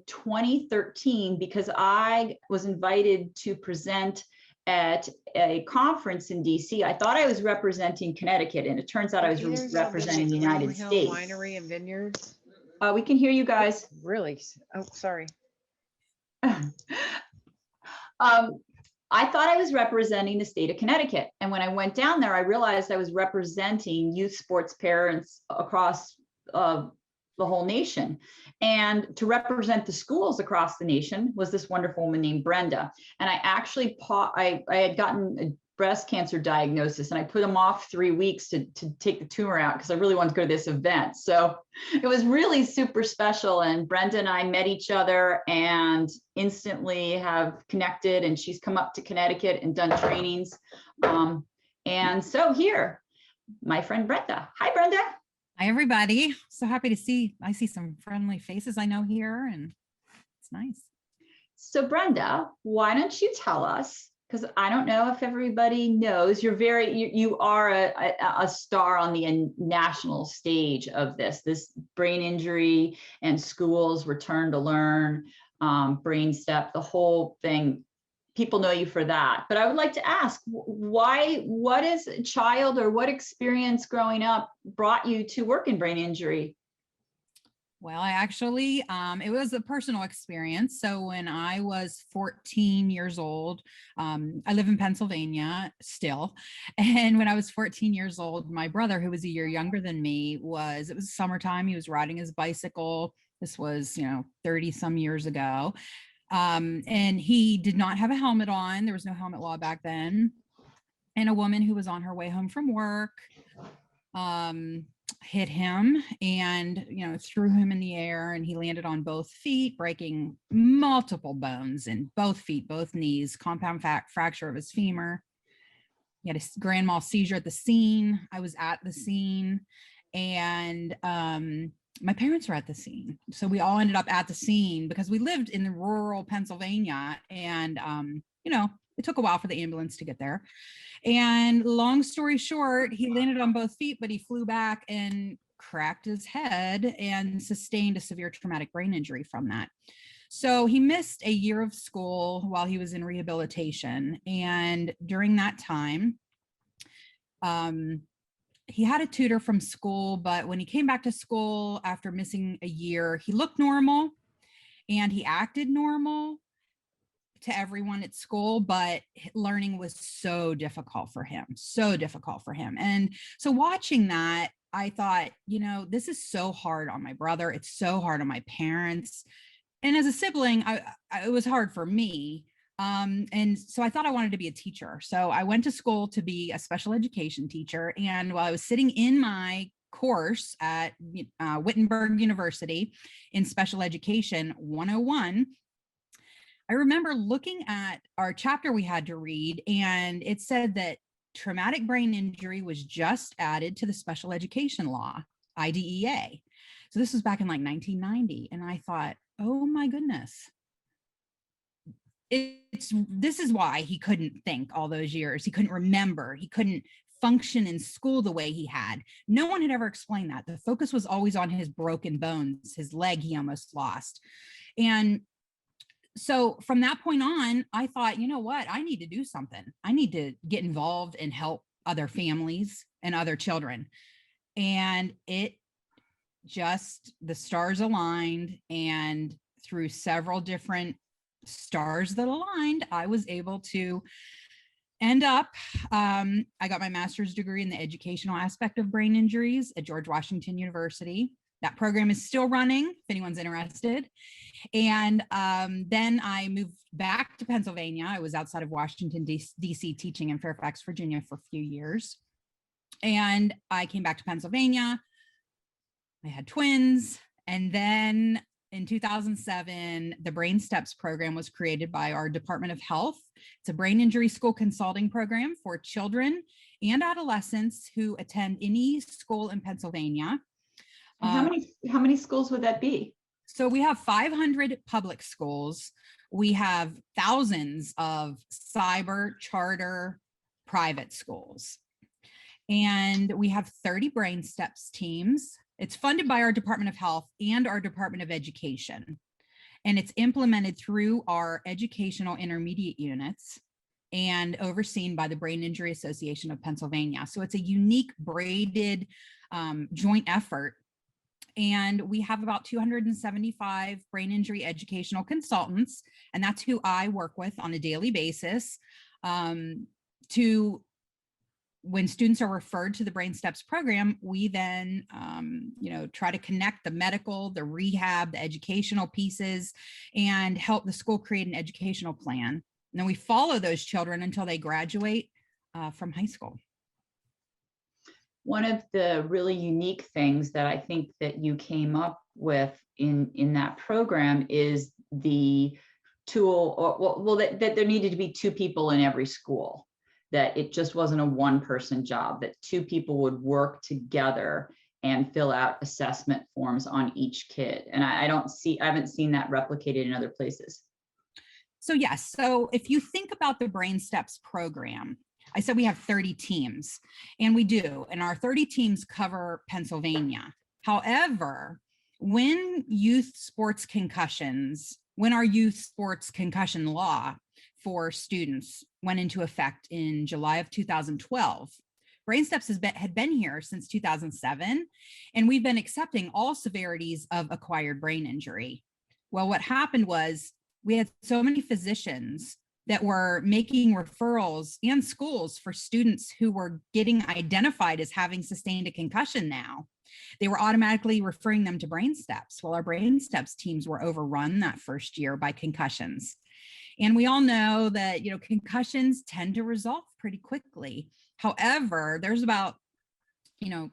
2013 because I was invited to present at a conference in DC. I thought I was representing Connecticut, and it turns out I was representing the United States. Winery and Vineyards. We can hear you guys. Really? Oh, sorry. I thought I was representing the state of Connecticut. And when I went down there, I realized I was representing youth sports parents across the whole nation. And to represent the schools across the nation was this wonderful woman named Brenda. And I actually, I had gotten a breast cancer diagnosis, and I put them off 3 weeks to take the tumor out because I really wanted to go to this event. So it was really super special. And Brenda and I met each other and instantly have connected, and she's come up to Connecticut and done trainings. And so here, my friend Brenda. Hi, Brenda. Hi, everybody. So happy to see, I see some friendly faces I know here, and it's nice. So Brenda, why don't you tell us, because I don't know if everybody knows, you are a star on the national stage of this brain injury and schools, return to learn, brain step, the whole thing. People know you for that. But I would like to ask, what is a child or what experience growing up brought you to work in brain injury? Well, I actually, it was a personal experience. So when I was 14 years old, I live in Pennsylvania still. And when I was 14 years old, my brother, who was a year younger than me, it was summertime. He was riding his bicycle. This was, 30 some years ago. And he did not have a helmet on. There was no helmet law back then. And a woman who was on her way home from work, hit him and threw him in the air, and he landed on both feet, breaking multiple bones in both feet, both knees, compound fracture of his femur. He had a grand mal seizure at the scene. I was at the scene, and my parents were at the scene, so we all ended up at the scene because we lived in the rural Pennsylvania, and it took a while for the ambulance to get there. And long story short, he landed on both feet, but he flew back and cracked his head and sustained a severe traumatic brain injury from that. So he missed a year of school while he was in rehabilitation. And during that time, he had a tutor from school, but when he came back to school after missing a year, he looked normal and he acted normal to everyone at school, but learning was so difficult for him. And so watching that, I thought, this is so hard on my brother. It's so hard on my parents. And as a sibling, it was hard for me. And so I thought I wanted to be a teacher. So I went to school to be a special education teacher. And while I was sitting in my course at Wittenberg University in Special Education 101, I remember looking at our chapter we had to read, and it said that traumatic brain injury was just added to the special education law, IDEA. So this was back in like 1990. And I thought, oh my goodness, this is why he couldn't think all those years. He couldn't remember. He couldn't function in school the way he had. No one had ever explained that. The focus was always on his broken bones, his leg he almost lost. And so from that point on, I thought, you know what, I need to do something. I need to get involved and help other families and other children. And the stars aligned, and through several different stars that aligned, I was able to end up, I got my master's degree in the educational aspect of brain injuries at George Washington University. That program is still running, if anyone's interested. And then I moved back to Pennsylvania. I was outside of Washington, D.C. teaching in Fairfax, Virginia for a few years. And I came back to Pennsylvania. I had twins. And then in 2007, the Brain Steps program was created by our Department of Health. It's a brain injury school consulting program for children and adolescents who attend any school in Pennsylvania. How many schools would that be? So we have 500 public schools. We have thousands of cyber, charter, private schools. And we have 30 Brain Steps teams. It's funded by our Department of Health and our Department of Education. and it's implemented through our educational intermediate units and overseen by the Brain Injury Association of Pennsylvania. So it's a unique braided joint effort. And we have about 275 brain injury educational consultants, and that's who I work with on a daily basis to when students are referred to the Brain Steps program, we then, try to connect the medical, the rehab, the educational pieces, and help the school create an educational plan. And then we follow those children until they graduate from high school. One of the really unique things that I think that you came up with in that program is the tool, that there needed to be two people in every school, that it just wasn't a one-person job, that two people would work together and fill out assessment forms on each kid. And I haven't seen that replicated in other places. So yes, so if you think about the Brain Steps program, I said we have 30 teams, and we do, and our 30 teams cover Pennsylvania. However, when our youth sports concussion law for students went into effect in July of 2012, Brain Steps had been here since 2007, and we've been accepting all severities of acquired brain injury. Well, what happened was we had so many physicians that were making referrals and schools for students who were getting identified as having sustained a concussion now. They were automatically referring them to Brain Steps. Well, our Brain Steps teams were overrun that first year by concussions. And we all know that, concussions tend to resolve pretty quickly. However, there's about, 20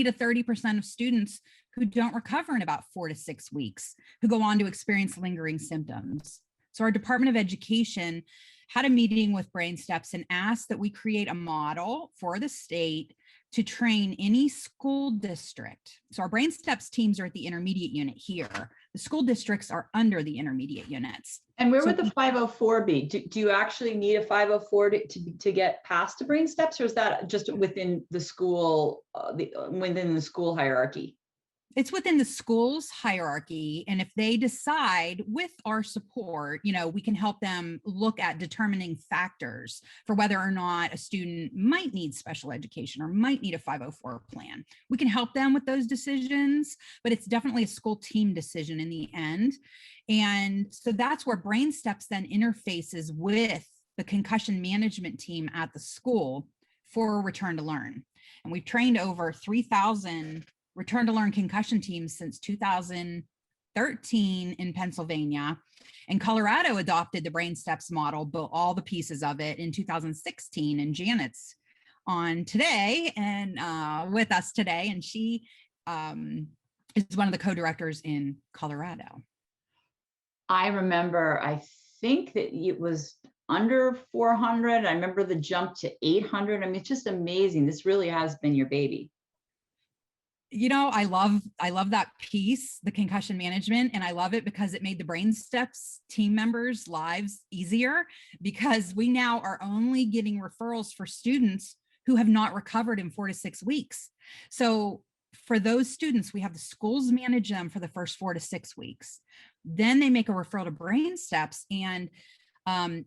to 30% of students who don't recover in about 4 to 6 weeks, who go on to experience lingering symptoms. So our Department of Education had a meeting with Brain Steps and asked that we create a model for the state to train any school district. So our Brain Steps teams are at the intermediate unit here. The school districts are under the intermediate units. And where would the 504 be? Do you actually need a 504 to get past the Brain Steps, or is that just within the school, within the school hierarchy? It's within the school's hierarchy. And if they decide with our support, we can help them look at determining factors for whether or not a student might need special education or might need a 504 plan. We can help them with those decisions, but it's definitely a school team decision in the end. And so that's where Brain Steps then interfaces with the concussion management team at the school for Return to Learn. And we've trained over 3,000 Return to Learn concussion teams since 2013 in Pennsylvania. And Colorado adopted the Brain Steps model, built all the pieces of it in 2016. And Janet's on today and with us today. And she is one of the co-directors in Colorado. I remember, I think that it was under 400. I remember the jump to 800. I mean, it's just amazing. This really has been your baby. I love that piece, the concussion management, and I love it because it made the Brain Steps team members' lives easier, because we now are only getting referrals for students who have not recovered in 4 to 6 weeks. So for those students, we have the schools manage them for the first 4 to 6 weeks. Then they make a referral to Brain Steps, and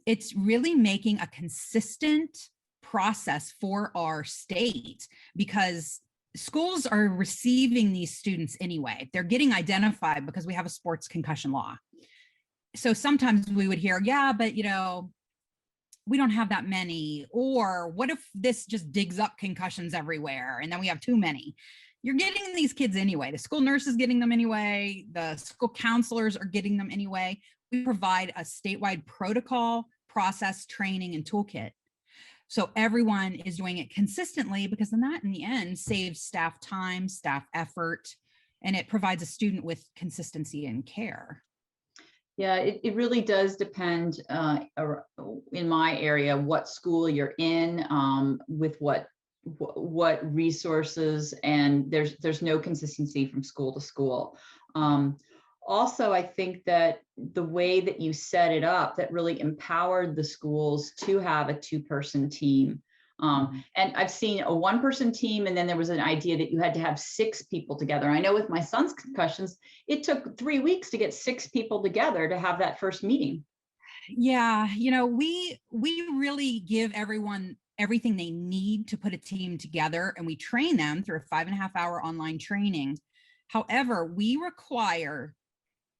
it's really making a consistent process for our state, because schools are receiving these students anyway. They're getting identified because we have a sports concussion law. So sometimes we would hear, yeah, but we don't have that many. Or what if this just digs up concussions everywhere and then we have too many? You're getting these kids anyway. The school nurse is getting them anyway. The school counselors are getting them anyway. We provide a statewide protocol, process, training, and toolkit. So everyone is doing it consistently, because then that in the end saves staff time, staff effort, and it provides a student with consistency in care. Yeah, it really does depend in my area what school you're in, with what resources, and there's no consistency from school to school. Also, I think that the way that you set it up, that really empowered the schools to have a 2-person team, And I've seen a 1-person team, and then there was an idea that you had to have 6 people together. I know with my son's concussions, it took 3 weeks to get 6 people together to have that first meeting. Yeah, we really give everyone everything they need to put a team together, and we train them through a 5.5-hour online training. However, we require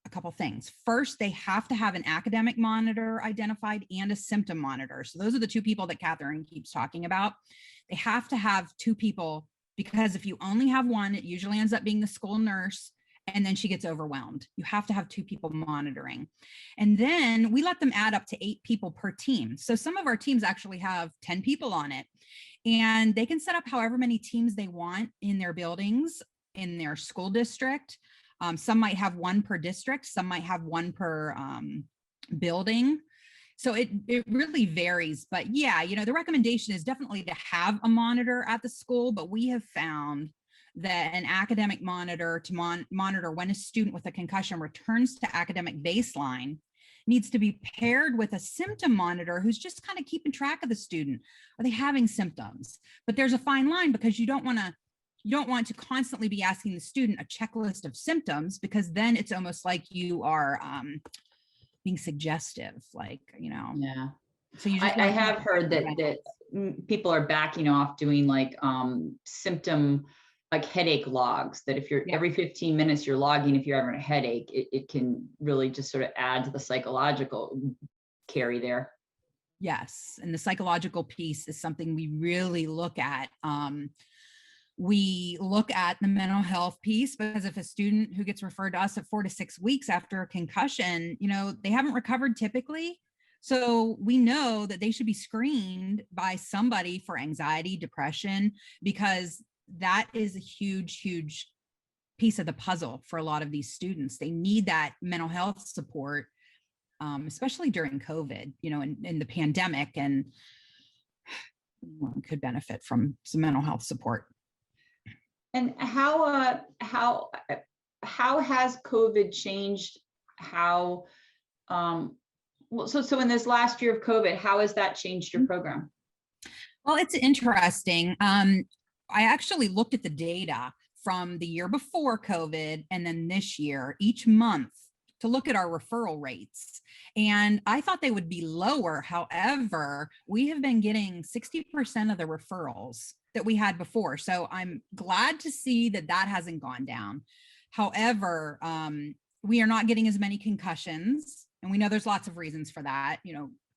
a couple things. First, they have to have an academic monitor identified and a symptom monitor. So those are the 2 people that Catherine keeps talking about. They have to have 2 people, because if you only have one, it usually ends up being the school nurse, and then she gets overwhelmed. You have to have 2 people monitoring. And then we let them add up to 8 people per team. So some of our teams actually have 10 people on it, and they can set up however many teams they want in their buildings, in their school district. Some might have 1 per district, some might have 1 per building. So it really varies. But yeah, the recommendation is definitely to have a monitor at the school, but we have found that an academic monitor to monitor when a student with a concussion returns to academic baseline needs to be paired with a symptom monitor who's just kind of keeping track of the student. Are they having symptoms? But there's a fine line, because you don't want to constantly be asking the student a checklist of symptoms, because then it's almost like you are being suggestive, Yeah. So you just I want to have heard that people are backing off doing like symptom, like headache logs, that if you're Yeah. every 15 minutes you're logging if you're having a headache, it can really just sort of add to the psychological carry there. Yes, and the psychological piece is something we really look at. We look at the mental health piece, because if a student who gets referred to us at 4 to 6 weeks after a concussion, they haven't recovered typically. So we know that they should be screened by somebody for anxiety, depression, because that is a huge, huge piece of the puzzle for a lot of these students. They need that mental health support, especially during COVID, and the pandemic, and could benefit from some mental health support. And how has COVID changed how, so in this last year of COVID, how has that changed your program? Well, it's interesting. I actually looked at the data from the year before COVID and then this year, each month, to look at our referral rates. And I thought they would be lower. However, we have been getting 60% of the referrals that we had before. So I'm glad to see that that hasn't gone down. However, we are not getting as many concussions. And we know there's lots of reasons for that.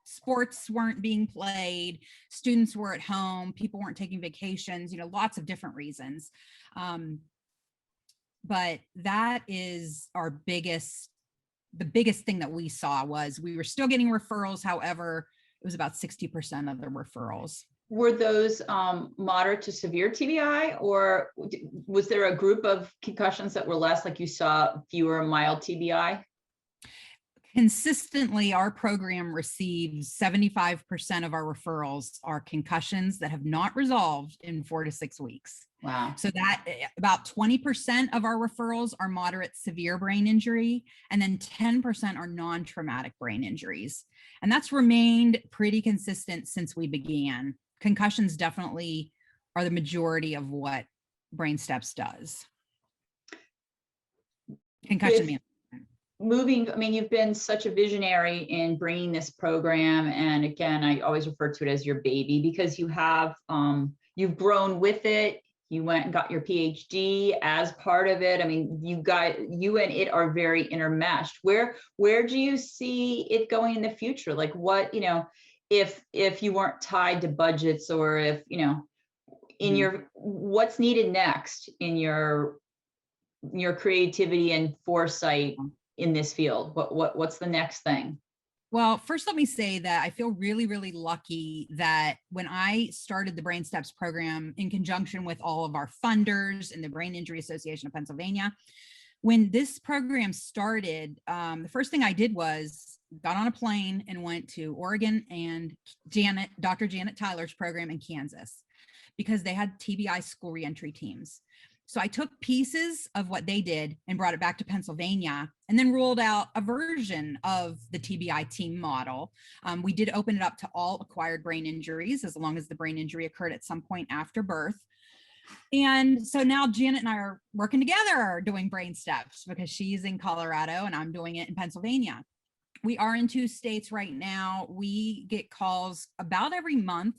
Sports weren't being played, students were at home, people weren't taking vacations, lots of different reasons. But that is the biggest thing that we saw was we were still getting referrals. However, it was about 60% of the referrals. Were those moderate to severe TBI, or was there a group of concussions that were less, like you saw fewer mild TBI? Consistently, our program receives 75% of our referrals are concussions that have not resolved in 4 to 6 weeks. Wow. So that about 20% of our referrals are moderate severe brain injury, and then 10% are non-traumatic brain injuries. And that's remained pretty consistent since we began. Concussions definitely are the majority of what Brain Steps does. Concussion management. You've been such a visionary in bringing this program. And again, I always refer to it as your baby, because you have, you've grown with it. You went and got your PhD as part of it. You and it are very intermeshed. Where do you see it going in the future? Like what, if you weren't tied to budgets, or if, in your, what's needed next in your creativity and foresight in this field? What's the next thing? Well, first, let me say that I feel really, really lucky that when I started the Brain Steps program in conjunction with all of our funders and the Brain Injury Association of Pennsylvania, when this program started, the first thing I did was got on a plane and went to Oregon and Dr. Janet Tyler's program in Kansas, because they had TBI school reentry teams. So I took pieces of what they did and brought it back to Pennsylvania, and then rolled out a version of the TBI team model. We did open it up to all acquired brain injuries, as long as the brain injury occurred at some point after birth. And so now Janet and I are working together doing brain steps, because she's in Colorado and I'm doing it in Pennsylvania. We are in 2 states right now. We get calls about every month.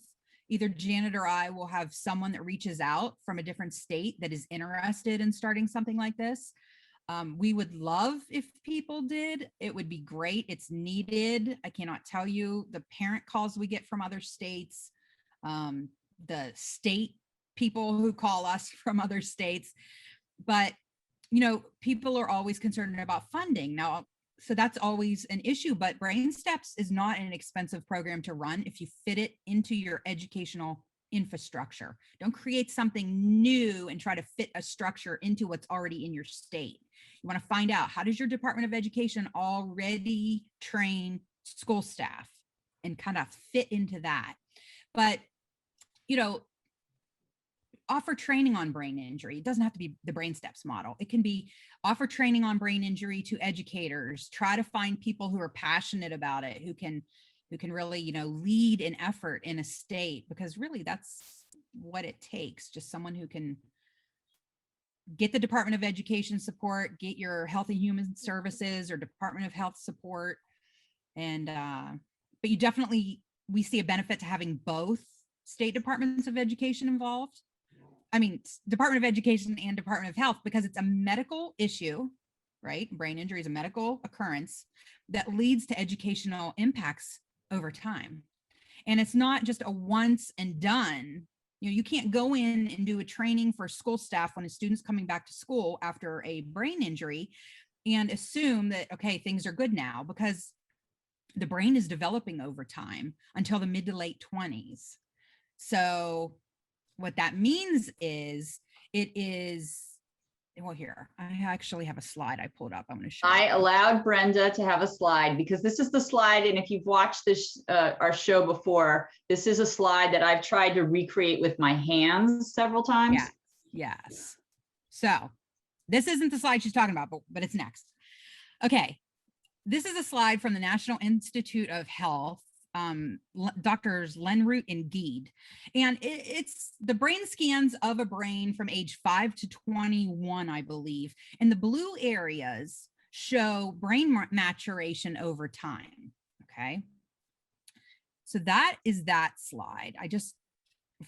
Either Janet or I will have someone that reaches out from a different state that is interested in starting something like this. We would love if people did. It would be great. It's needed. I cannot tell you the parent calls we get from other states, the state people who call us from other states. But, you know, people are always concerned about funding. Now, so that's always an issue, but Brain Steps is not an expensive program to run if you fit it into your educational infrastructure. Don't create something new and try to fit a structure into what's already in your state. You want to find out, how does your Department of Education already train school staff, and kind of fit into that. But, you know, offer training on brain injury. It doesn't have to be the Brain Steps model. It can be offer training on brain injury to educators. Try to find people who are passionate about it, who can really, you know, lead an effort in a state, because really that's what it takes. Just someone who can get the Department of Education support, get your Health and Human Services or Department of Health support. And, but you definitely, we see a benefit to having both state departments of education involved. I mean, Department of Education and Department of Health, because it's a medical issue, right? Brain injury is a medical occurrence that leads to educational impacts over time. And it's not just a once and done. You know, you can't go in and do a training for school staff when a student's coming back to school after a brain injury and assume that, okay, things are good now, because the brain is developing over time until the mid to late 20s. So what that means is well, here, I actually have a slide I pulled up. I'm going to show I you. allowed Brenda to have a slide because this is the slide. And if you've watched this, our show before, this is a slide that I've tried to recreate with my hands several times. Yes. So this isn't the slide she's talking about, but it's next. Okay. This is a slide from the National Institute of Health, doctors Lenroot and Geed. And it's the brain scans of a brain from age 5 to 21, I believe. And the blue areas show brain maturation over time. Okay. So that is that slide.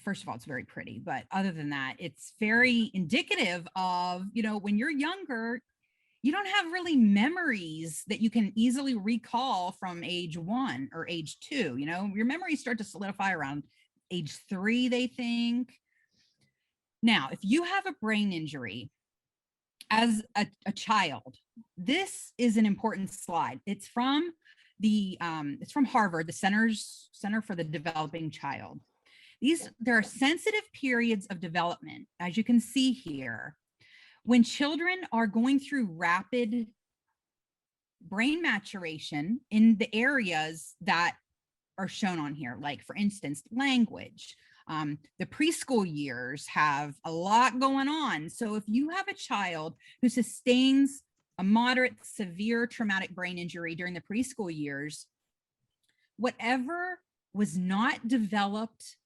First of all, it's very pretty, but other than that, it's very indicative of, you know, when you're younger, you don't have really memories that you can easily recall from age 1 or age 2. You know, your memories start to solidify around age 3, they think. Now, if you have a brain injury as a child, this is an important slide. It's from Harvard, the Center for the Developing Child. There are sensitive periods of development, as you can see here, when children are going through rapid brain maturation in the areas that are shown on here, like, for instance, language. The preschool years have a lot going on. So if you have a child who sustains a moderate, severe traumatic brain injury during the preschool years, whatever was not developed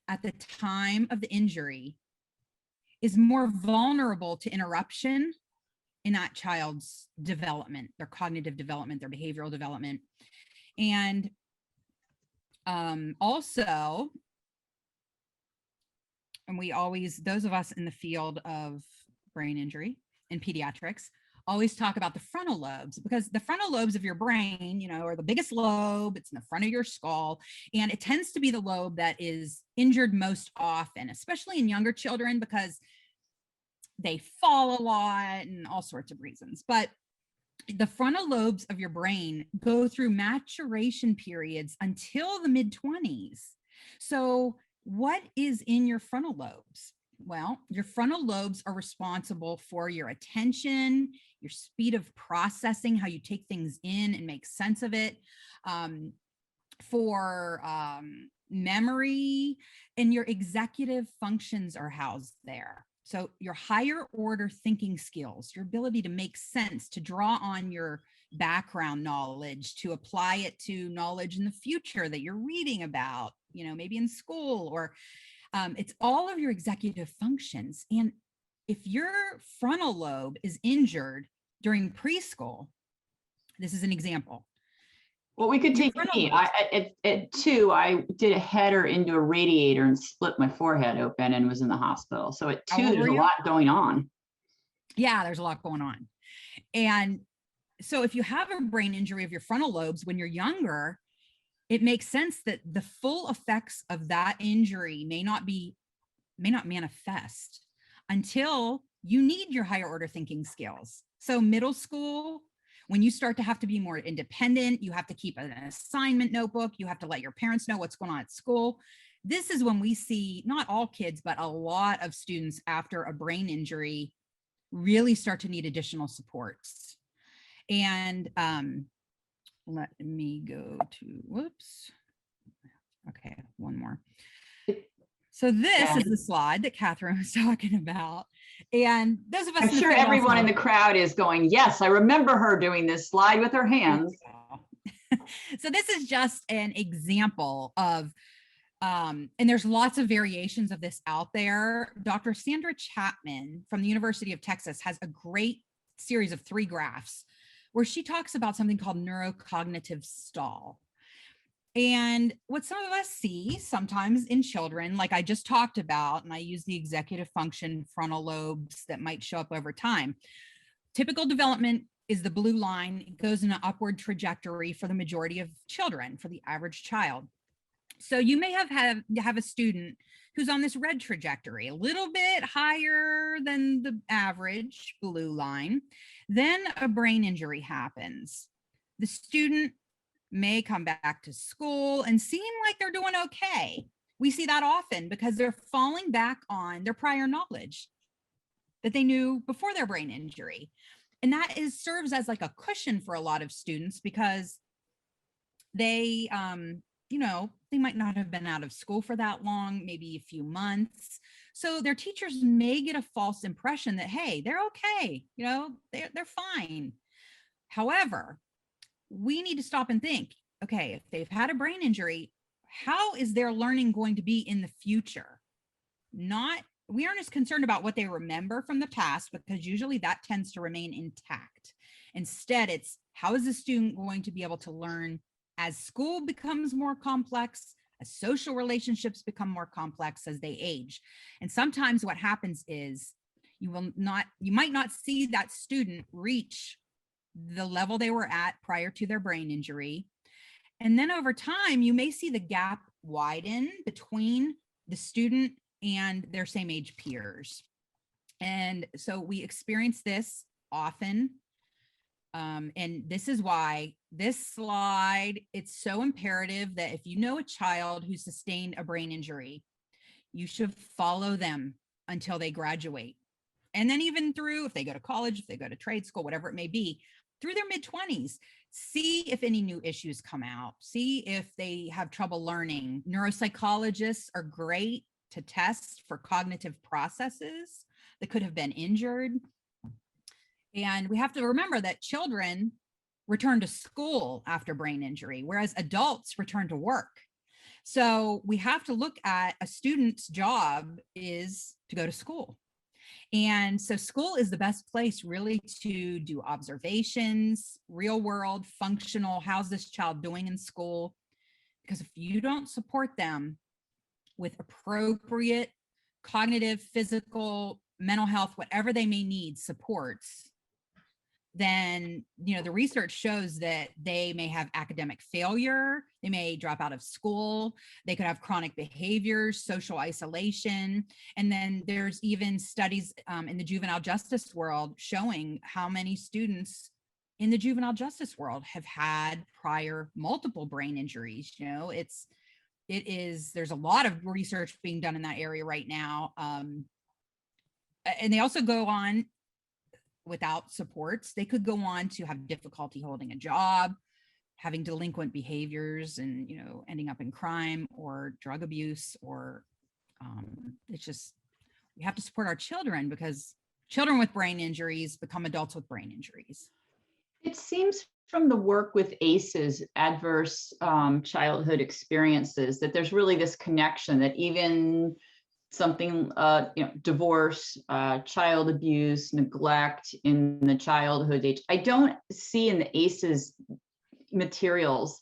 at the time of the injury is more vulnerable to interruption in that child's development, their cognitive development, their behavioral development. And also, and we always, those of us in the field of brain injury and pediatrics, always talk about the frontal lobes, because the frontal lobes of your brain, you know, are the biggest lobe. It's in the front of your skull. And it tends to be the lobe that is injured most often, especially in younger children, because they fall a lot and all sorts of reasons. But the frontal lobes of your brain go through maturation periods until the mid-20s. So what is in your frontal lobes? Well, your frontal lobes are responsible for your attention, your speed of processing, how you take things in and make sense of it, for memory, and your executive functions are housed there. So your higher order thinking skills, your ability to make sense, to draw on your background knowledge, to apply it to knowledge in the future that you're reading about, maybe in school, or it's all of your executive functions. And if your frontal lobe is injured during preschool, this is an example. Well, we could Your take frontal me. lobes. At 2, I did a header into a radiator and split my forehead open and was in the hospital. So at How 2, old there's were a you? lot going on. Yeah, there's a lot going on. And so if you have a brain injury of your frontal lobes when you're younger, it makes sense that the full effects of that injury may not manifest until you need your higher order thinking skills. So middle school, when you start to have to be more independent, you have to keep an assignment notebook, you have to let your parents know what's going on at school. This is when we see, not all kids, but a lot of students after a brain injury really start to need additional supports. And let me go to, whoops. Okay, one more. So this is the slide that Catherine was talking about. And those of us, I'm sure everyone in the crowd is going, yes, I remember her doing this slide with her hands. So this is just an example of, and there's lots of variations of this out there. Dr. Sandra Chapman from the University of Texas has a great series of 3 graphs where she talks about something called neurocognitive stall. And what some of us see sometimes in children, like I just talked about, and I use the executive function frontal lobes that might show up over time. Typical development is the blue line. It goes in an upward trajectory for the majority of children, for the average child. So you may have a student who's on this red trajectory, a little bit higher than the average blue line. Then a brain injury happens. The student may come back to school and seem like they're doing okay. We see that often because they're falling back on their prior knowledge that they knew before their brain injury. And that serves as like a cushion for a lot of students because they, they might not have been out of school for that long, maybe a few months. So their teachers may get a false impression that, hey, they're okay, they're fine. However, we need to stop and think, okay, if they've had a brain injury, how is their learning going to be in the future? We aren't as concerned about what they remember from the past because usually that tends to remain intact. Instead, it's how is the student going to be able to learn as school becomes more complex, as social relationships become more complex as they age. And sometimes what happens is you might not see that student reach the level they were at prior to their brain injury. And then over time, you may see the gap widen between the student and their same age peers. And so we experience this often. And this is why this slide, it's so imperative that if you know a child who sustained a brain injury, you should follow them until they graduate. And then even through, if they go to college, if they go to trade school, whatever it may be, through their mid-20s, see if any new issues come out, see if they have trouble learning. Neuropsychologists are great to test for cognitive processes that could have been injured. And we have to remember that children return to school after brain injury, whereas adults return to work. So we have to look at a student's job is to go to school. And so school is the best place really to do observations, real world, functional, how's this child doing in school? Because if you don't support them with appropriate cognitive, physical, mental health, whatever they may need supports, then, the research shows that they may have academic failure, they may drop out of school, they could have chronic behaviors, social isolation. And then there's even studies in the juvenile justice world showing how many students in the juvenile justice world have had prior multiple brain injuries. There's a lot of research being done in that area right now. And they also go on without supports. They could go on to have difficulty holding a job, having delinquent behaviors and, ending up in crime or drug abuse, or it's just we have to support our children, because children with brain injuries become adults with brain injuries. It seems from the work with ACEs, adverse childhood experiences, that there's really this connection that even something, divorce, child abuse, neglect in the childhood age, I don't see in the ACEs materials.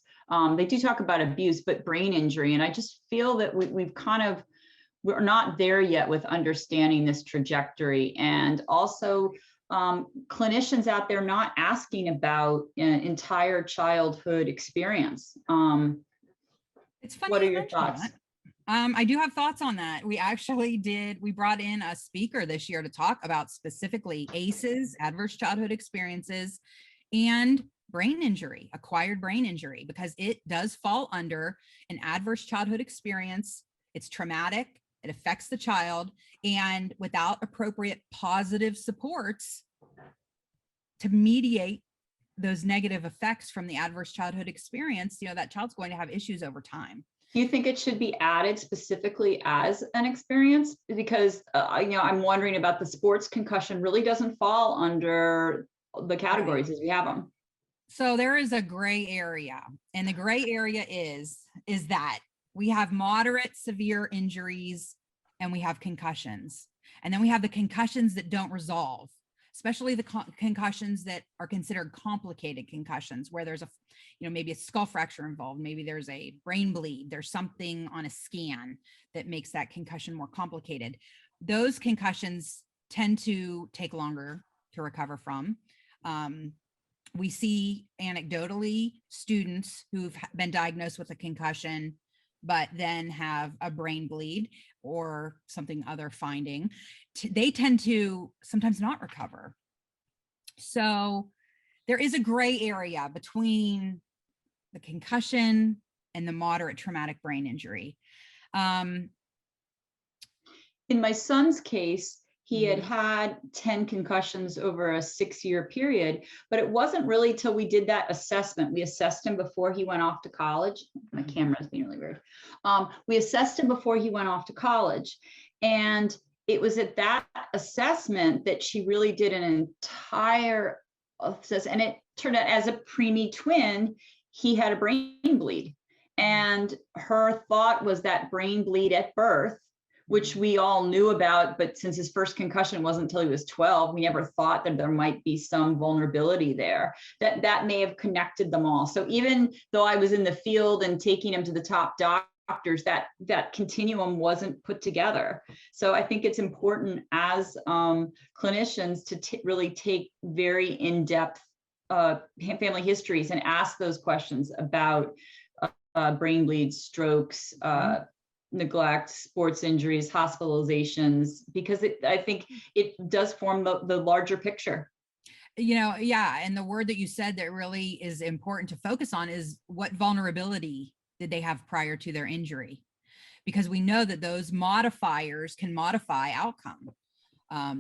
They do talk about abuse, but brain injury. And I just feel that we're not there yet with understanding this trajectory. And also clinicians out there not asking about an entire childhood experience. It's funny. What are you your mention thoughts? that. I do have thoughts on that. We brought in a speaker this year to talk about specifically ACEs, adverse childhood experiences, and brain injury, acquired brain injury, because it does fall under an adverse childhood experience. It's traumatic, it affects the child, and without appropriate positive supports to mediate those negative effects from the adverse childhood experience, that child's going to have issues over time. Do you think it should be added specifically as an experience? Because, I'm wondering about the sports concussion really doesn't fall under the categories as we have them. So there is a gray area, and the gray area is that we have moderate severe injuries and we have concussions. And then we have the concussions that don't resolve, especially the concussions that are considered complicated concussions, where there's maybe a skull fracture involved, maybe there's a brain bleed, there's something on a scan that makes that concussion more complicated. Those concussions tend to take longer to recover from. We see anecdotally students who've been diagnosed with a concussion, but then have a brain bleed or something other finding, they tend to sometimes not recover. So there is a gray area between the concussion and the moderate traumatic brain injury. In my son's case, he had had 10 concussions over a 6-year period, but it wasn't really till we did that assessment. We assessed him before he went off to college. My camera's being really weird. We assessed him before he went off to college. And it was at that assessment that she really did an entire assessment. And it turned out as a preemie twin, he had a brain bleed. And her thought was that brain bleed at birth, which we all knew about, but since his first concussion wasn't until he was 12, we never thought that there might be some vulnerability there, that may have connected them all. So even though I was in the field and taking him to the top doctors, that continuum wasn't put together. So I think it's important as clinicians to really take very in-depth family histories and ask those questions about brain bleeds, strokes, neglect, sports injuries, hospitalizations, because I think it does form the larger picture. Yeah. And the word that you said that really is important to focus on is what vulnerability did they have prior to their injury? Because we know that those modifiers can modify outcome.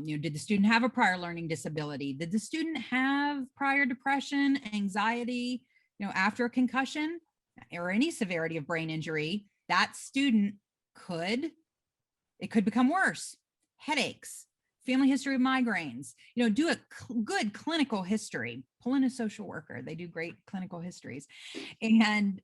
Did the student have a prior learning disability? Did the student have prior depression, anxiety, after a concussion or any severity of brain injury? That student could become worse. Headaches, family history of migraines, do a good clinical history, pull in a social worker. They do great clinical histories and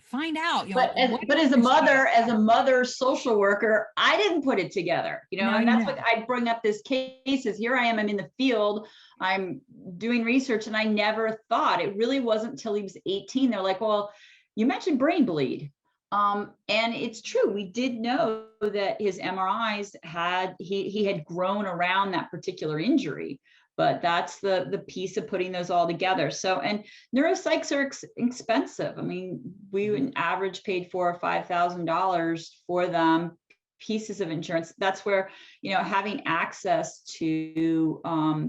find out, but as a mother social worker, I didn't put it together, and that's what I bring up this case is here I am, I'm in the field, I'm doing research, and I never thought, it really wasn't until he was 18. They're like, well, you mentioned brain bleed. And it's true. We did know that his MRIs he had grown around that particular injury, but that's the piece of putting those all together. So, and neuropsychs are expensive. I mean, we on average paid $4,000 or $5,000 for them, pieces of insurance. That's where, having access to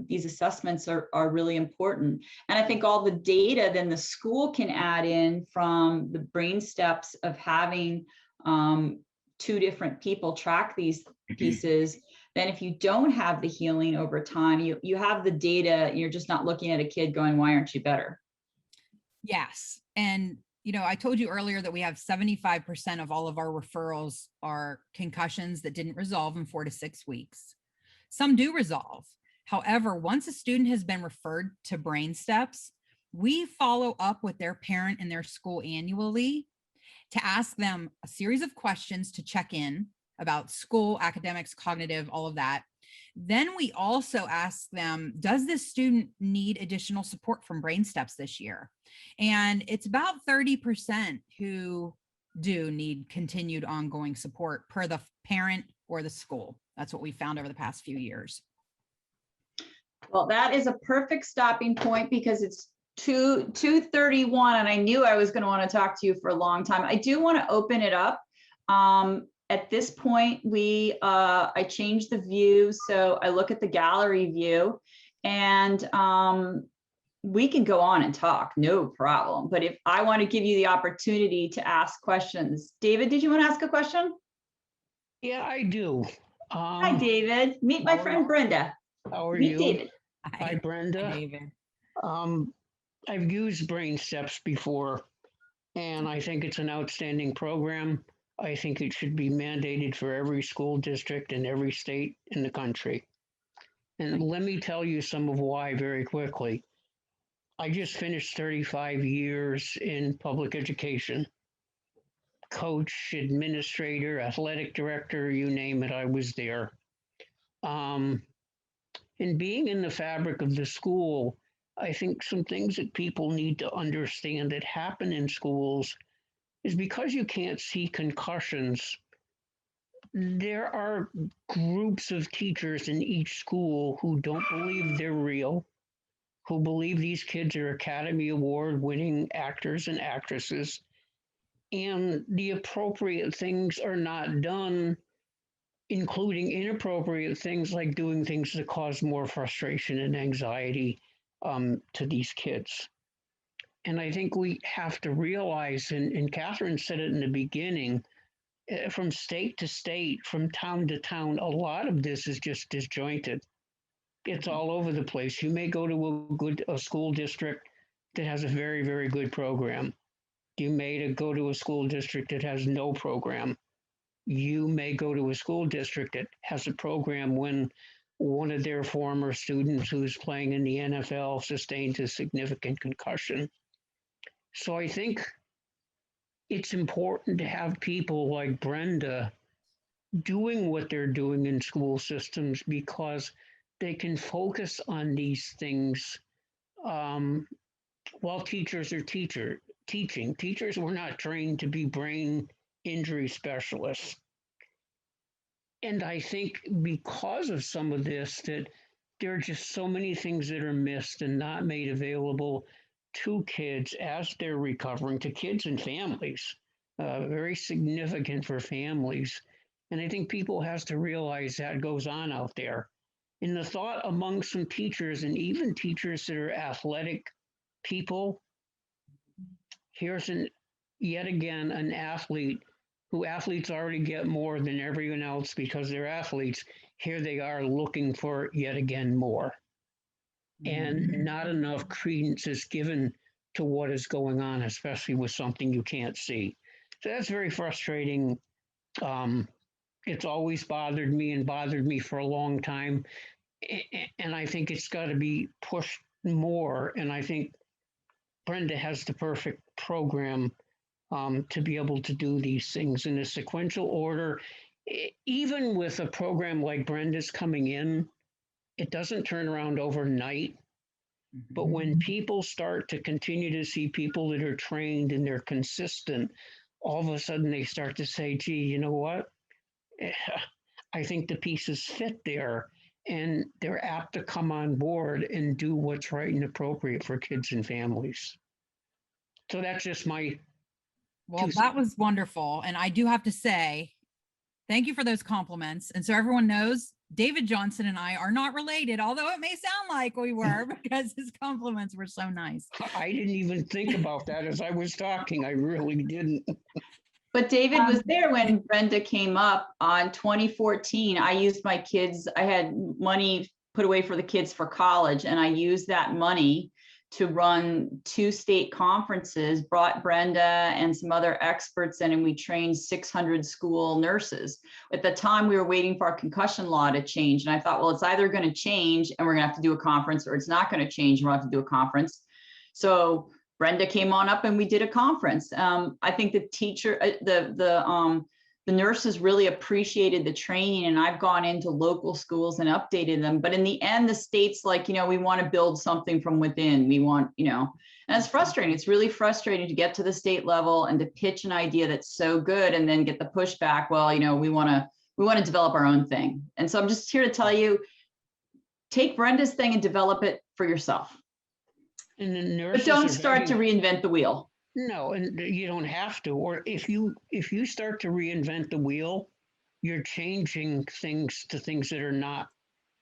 these assessments are really important. And I think all the data then the school can add in from the brain steps of having 2 different people track these pieces. Then if you don't have the healing over time, you have the data, you're just not looking at a kid going, why aren't you better? Yes. And I told you earlier that we have 75% of all of our referrals are concussions that didn't resolve in 4 to 6 weeks. Some do resolve. However, once a student has been referred to Brain Steps, we follow up with their parent and their school annually to ask them a series of questions to check in about school, academics, cognitive, all of that. Then we also ask them, does this student need additional support from Brain Steps this year? And it's about 30% who do need continued ongoing support per the parent or the school. That's what we found over the past few years. Well, that is a perfect stopping point because it's 2:31 and I knew I was going to want to talk to you for a long time. I do want to open it up. At this point, I changed the view. So I look at the gallery view and we can go on and talk, no problem. But if I want to give you the opportunity to ask questions. David, did you want to ask a question? Yeah, I do. Hi, David. Meet my friend Brenda. How are Meet you? David. Hi, Brenda. David. I've used Brain Steps before, and I think it's an outstanding program. I think it should be mandated for every school district in every state in the country. And let me tell you some of why very quickly. I just finished 35 years in public education. Coach, administrator, athletic director, you name it, I was there. And being in the fabric of the school, I think some things that people need to understand that happen in schools is because you can't see concussions, there are groups of teachers in each school who don't believe they're real, who believe these kids are Academy Award winning actors and actresses, and the appropriate things are not done, including inappropriate things like doing things that cause more frustration and anxiety to these kids. And I think we have to realize, and Catherine said it in the beginning, from state to state, from town to town, a lot of this is just disjointed. It's all over the place. You may go to a school district that has a very, very good program. You may go to a school district that has no program. You may go to a school district that has a program when one of their former students who's playing in the NFL sustained a significant concussion. So I think it's important to have people like Brenda doing what they're doing in school systems because they can focus on these things while teachers are teaching. Teachers were not trained to be brain injury specialists. And I think because of some of this, that there are just so many things that are missed and not made available to kids as they're recovering, to kids and families, very significant for families. And I think people has to realize that goes on out there. And the thought among some teachers and even teachers that are athletic people, here's yet again an athlete who athletes already get more than everyone else because they're athletes. Here they are looking for yet again more. And not enough credence is given to what is going on, especially with something you can't see. So that's very frustrating. It's always bothered me for a long time. And I think it's got to be pushed more. And I think Brenda has the perfect program to be able to do these things in a sequential order. Even with a program like Brenda's coming in, it doesn't turn around overnight. But when people start to continue to see people that are trained and they're consistent, all of a sudden they start to say, gee, you know what? I think the pieces fit there, and they're apt to come on board and do what's right and appropriate for kids and families. So that's just my Well, that was wonderful. And I do have to say, thank you for those compliments. And so everyone knows, David Johnson and I are not related, although it may sound like we were because his compliments were so nice. I didn't even think about that as I was talking. I really didn't. But David was there when Brenda came up on 2014. I used my kids, I had money put away for the kids for college, and I used that money to run 2 state conferences, brought Brenda and some other experts in, and we trained 600 school nurses. At the time, we were waiting for our concussion law to change. And I thought, well, it's either going to change and we're going to have to do a conference, or it's not going to change and we'll have to do a conference. So Brenda came on up and we did a conference. I think the teacher, the nurses really appreciated the training, and I've gone into local schools and updated them. But in the end, the state's like, we want to build something from within. We want, and it's frustrating. It's really frustrating to get to the state level and to pitch an idea that's so good and then get the pushback. Well, we want to develop our own thing. And so I'm just here to tell you, take Brenda's thing and develop it for yourself. And the But nurses don't are start to begging- reinvent the wheel. No, and you don't have to. Or if you start to reinvent the wheel, you're changing things to things that are not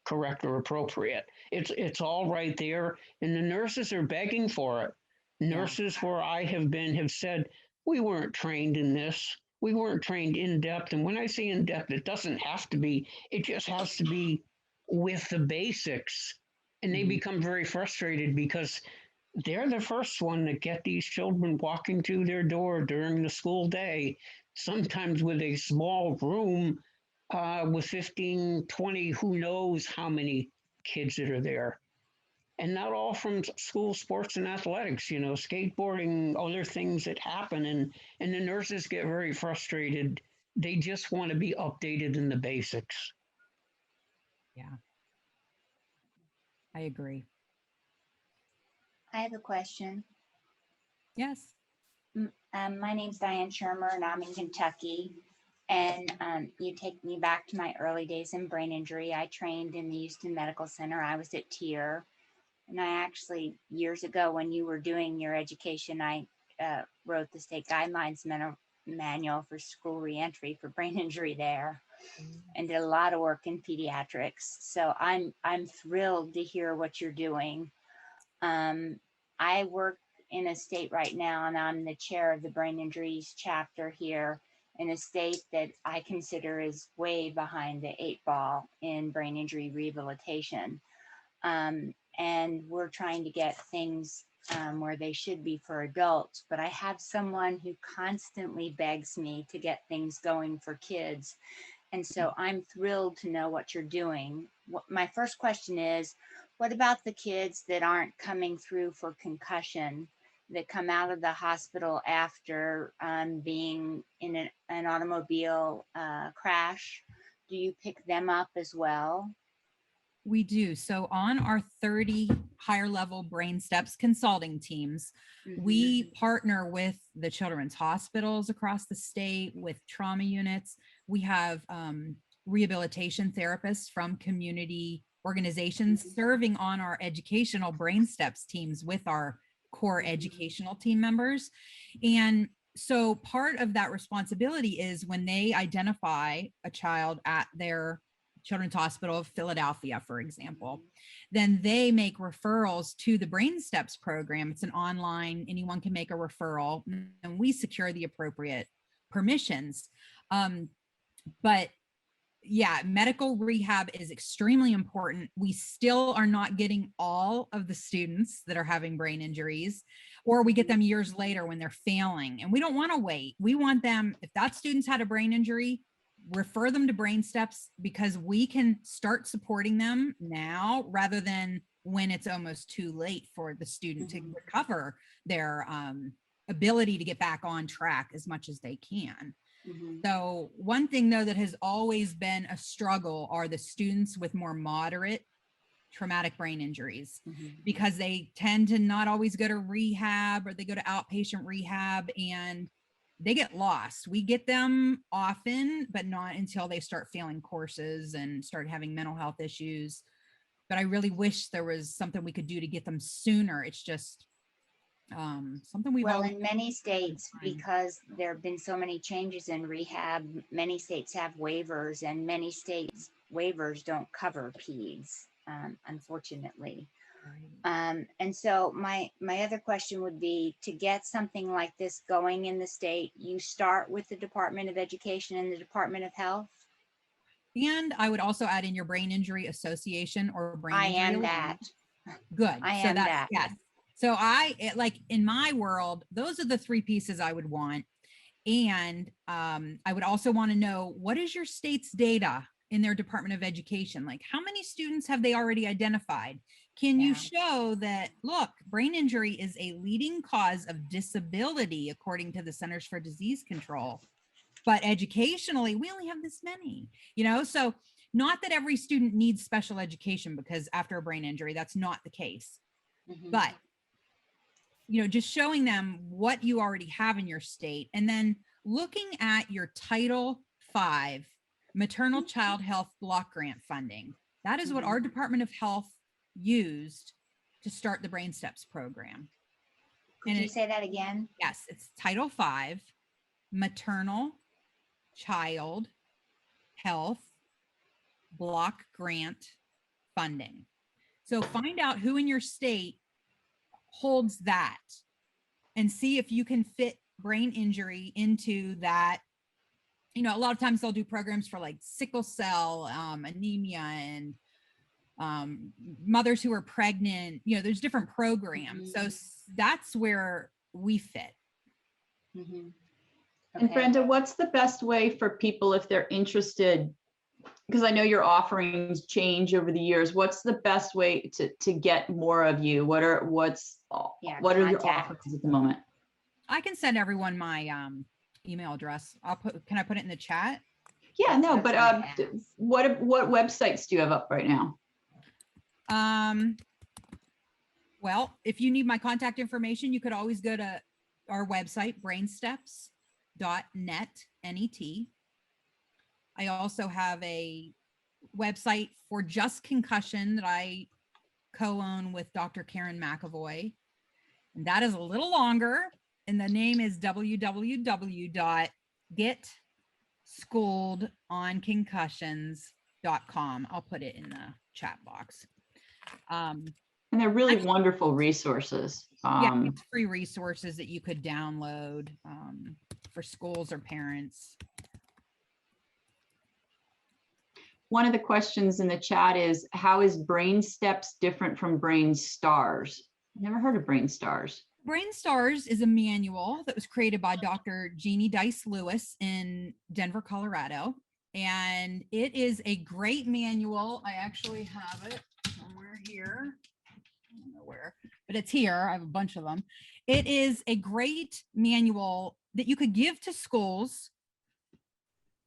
correct or appropriate. It's all right there, and the nurses are begging for it. Nurses where I have been have said, we weren't trained in this. We weren't trained in depth. And when I say in depth, it doesn't have to be. It just has to be with the basics. And they become very frustrated because they're the first one to get these children walking through their door during the school day, sometimes with a small room with 15, 20, who knows how many kids that are there. And not all from school sports and athletics, skateboarding, other things that happen. And the nurses get very frustrated. They just want to be updated in the basics. Yeah. I agree. I have a question. Yes. My name's Diane Shermer and I'm in Kentucky. And you take me back to my early days in brain injury. I trained in the Houston Medical Center. I was at TIER. And I actually, years ago, when you were doing your education, I wrote the state guidelines manual for school reentry for brain injury there, and did a lot of work in pediatrics. So I'm thrilled to hear what you're doing. I work in a state right now, and I'm the chair of the brain injuries chapter here in a state that I consider is way behind the 8 ball in brain injury rehabilitation. And we're trying to get things where they should be for adults, but I have someone who constantly begs me to get things going for kids. And so I'm thrilled to know what you're doing. My first question is, what about the kids that aren't coming through for concussion, that come out of the hospital after being in an automobile crash? Do you pick them up as well? We do. So on our 30 higher level brain steps consulting teams, we partner with the children's hospitals across the state, with trauma units. We have rehabilitation therapists from community organizations serving on our educational brain steps teams with our core educational team members. And so part of that responsibility is when they identify a child at their Children's Hospital of Philadelphia, for example, then they make referrals to the Brain Steps program. It's an online, anyone can make a referral, and we secure the appropriate permissions. But yeah, medical rehab is extremely important. We still are not getting all of the students that are having brain injuries, or we get them years later when they're failing, and we don't want to wait. We want them, if that student's had a brain injury, refer them to Brain Steps, because we can start supporting them now rather than when it's almost too late for the student to recover their ability to get back on track as much as they can. So one thing though that has always been a struggle are the students with more moderate traumatic brain injuries, because they tend to not always go to rehab, or they go to outpatient rehab and they get lost. We get them often, but not until they start failing courses and start having mental health issues. But I really wish there was something we could do to get them sooner. It's just something we've Well, always in many states, fine. because there have been so many changes in rehab, many states have waivers, and many states waivers don't cover peds, unfortunately. And so my other question would be, to get something like this going in the state, you start with the Department of Education and the Department of Health? And I would also add in your brain injury association or brain I injury am alliance. that. Good. I So am that's, that. yes. So like in my world, those are the three pieces I would want. And I would also want to know, what is your state's data in their Department of Education? Like, how many students have they already identified? Can you Yeah. show that, look, brain injury is a leading cause of disability, according to the Centers for Disease Control, but educationally, we only have this many, so not that every student needs special education, because after a brain injury, that's not the case. Mhm. But just showing them what you already have in your state, and then looking at your Title V maternal child health block grant funding. That is what our Department of Health used to start the Brain Steps program. Could And you say that again? Yes, it's Title V maternal child health block grant funding. So find out who in your state holds that and see if you can fit brain injury into that. A lot of times they'll do programs for like sickle cell, anemia, and mothers who are pregnant. There's different programs. So that's where we fit. Mhm. And Okay. Brenda, what's the best way for people if they're interested? Because I know your offerings change over the years. What's the best way to get more of you? What are your contact. offerings at the moment? I can send everyone my email address. Can I put it in the chat? Yeah, no, That's but what I asked. what websites do you have up right now? Well, if you need my contact information, you could always go to our website, brainsteps.net, N-E-T. I also have a website for just concussion that I co-own with Dr. Karen McAvoy. And that is a little longer. And the name is www.getschooledonconcussions.com. I'll put it in the chat box. And they're really wonderful resources. Yeah, it's free resources that you could download for schools or parents. One of the questions in the chat is, how is Brain Steps different from Brain Stars? Never heard of Brain Stars. Brain Stars is a manual that was created by Dr. Jeannie Dice Lewis in Denver, Colorado. And it is a great manual. I actually have it somewhere here. I don't know where, but it's here. I have a bunch of them. It is a great manual that you could give to schools.